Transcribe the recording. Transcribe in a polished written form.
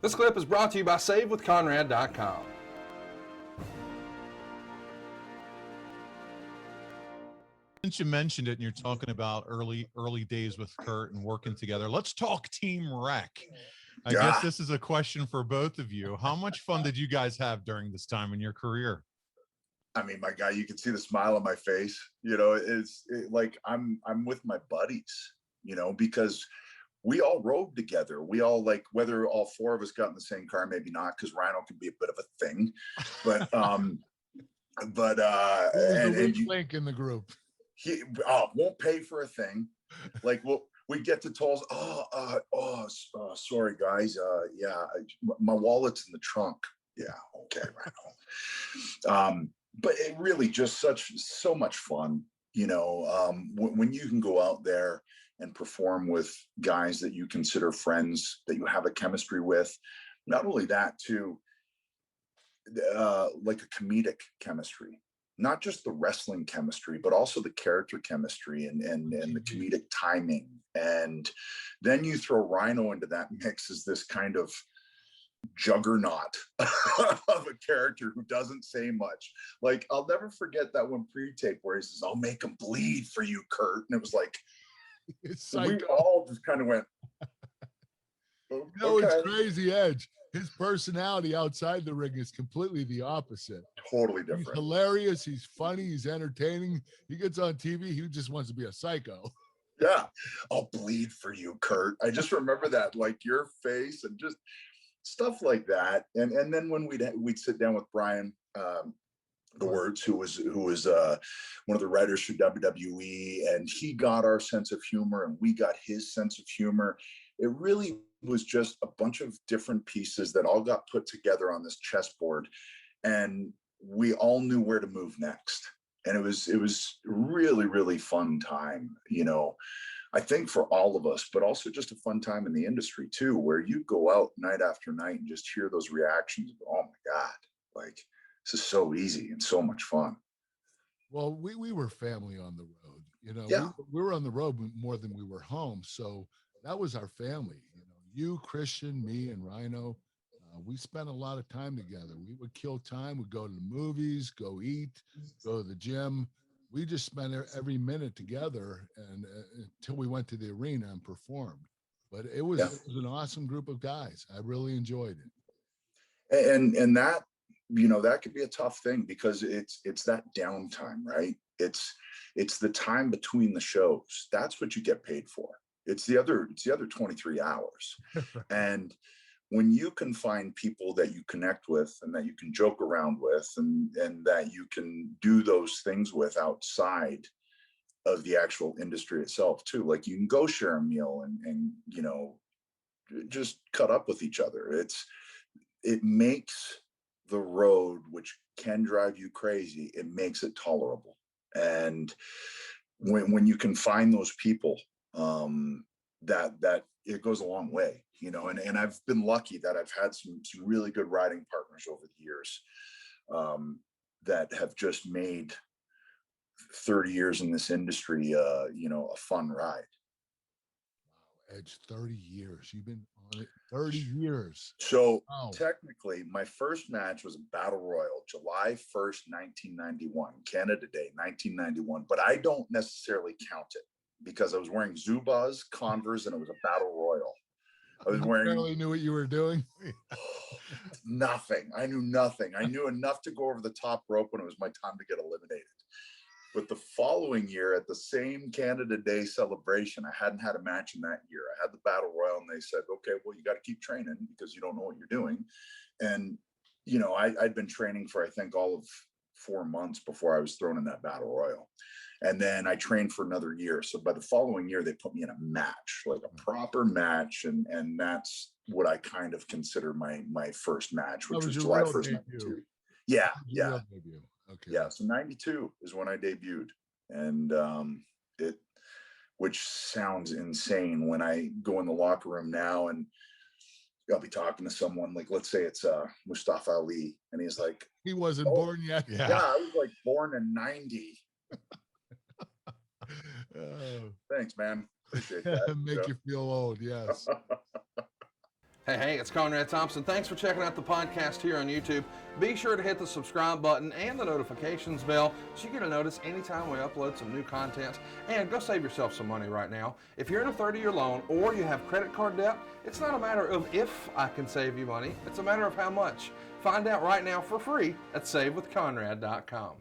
This clip is brought to you by SaveWithConrad.com. Since you mentioned it and you're talking about early days with Kurt and working together, let's talk Team RECK. I guess this is a question for both of you. How much fun did you guys have during this time in your career? I mean, my guy, you can see the smile on my face. You know, it's like I'm with my buddies, you know, because we all rode together. We all, like, whether all four of us got in the same car, maybe not, because Rhino can be a bit of a thing. But and link in the group. He won't pay for a thing. Like, we get to tolls. Sorry guys. Yeah, my wallet's in the trunk. Yeah, okay, right. But it really just so much fun, you know, when you can go out there and perform with guys that you consider friends, that you have a chemistry with. Not only that, too, like a comedic chemistry. Not just the wrestling chemistry, but also the character chemistry and the comedic timing. And then you throw Rhino into that mix as this kind of juggernaut of a character who doesn't say much. Like, I'll never forget that one pre-tape where he says, "I'll make him bleed for you, Kurt." And it was like, we all just kind of went, you know, it's crazy, Edge. His personality outside the ring is completely the opposite. Totally different. He's hilarious. He's funny. He's entertaining. He gets on TV. He just wants to be a psycho. Yeah. "I'll bleed for you, Kurt." I just remember that, like, your face and just stuff like that. And then when we'd sit down with Brian, the Words, who was one of the writers for WWE, and he got our sense of humor and we got his sense of humor. It really was just a bunch of different pieces that all got put together on this chessboard, and we all knew where to move next. And it was really, really fun time, you know, I think for all of us, but also just a fun time in the industry too, where you go out night after night and just hear those reactions of, "Oh my God, like, this is so easy and so much fun." Well, we were family on the road, you know. Yeah. We were on the road more than we were home. So that was our family, you know, you, Christian, me, and Rhino. We spent a lot of time together. We would kill time. We'd go to the movies, go eat, go to the gym. We just spent every minute together, and until we went to the arena and performed. But it was an awesome group of guys. I really enjoyed it. And that, you know, that could be a tough thing because it's that downtime, right? It's the time between the shows. That's what you get paid for. It's the other 23 hours. And when you can find people that you connect with and that you can joke around with and that you can do those things with outside of the actual industry itself too, like you can go share a meal and you know, just cut up with each other. It makes the road, which can drive you crazy, it makes it tolerable. And when you can find those people, that it goes a long way, you know. And I've been lucky that I've had some really good riding partners over the years, that have just made 30 years in this industry, you know, a fun ride. Wow, Edge, 30 years. You've been on it 30 years. So technically, my first match was a battle royal, July 1st, 1991, Canada Day, 1991. But I don't necessarily count it because I was wearing Zubaz, Converse, and it was a battle royal. I was wearing. You barely knew what you were doing. Nothing. I knew nothing. I knew enough to go over the top rope when it was my time to get eliminated. But the following year, at the same Canada Day celebration, I hadn't had a match in that year. I had the battle royal, and they said, "Okay, well, you got to keep training because you don't know what you're doing." And you know, I'd been training for, I think, all of 4 months before I was thrown in that battle royal. And then I trained for another year. So by the following year, they put me in a match, like a proper match. And that's what I kind of consider my first match, which was July 1st, 92. Yeah. Yeah. Okay. Yeah. So 92 is when I debuted. And which sounds insane when I go in the locker room now and I'll be talking to someone, like, let's say it's Mustafa Ali. And he's like, he wasn't born yet. Yeah. I was like born in 90. Thanks, man. Appreciate that. Make you feel old. Yes. Hey, it's Conrad Thompson. Thanks for checking out the podcast here on YouTube. Be sure to hit the subscribe button and the notifications bell so you get a notice anytime we upload some new content. And go save yourself some money right now. If you're in a 30-year loan or you have credit card debt, it's not a matter of if I can save you money. It's a matter of how much. Find out right now for free at SaveWithConrad.com.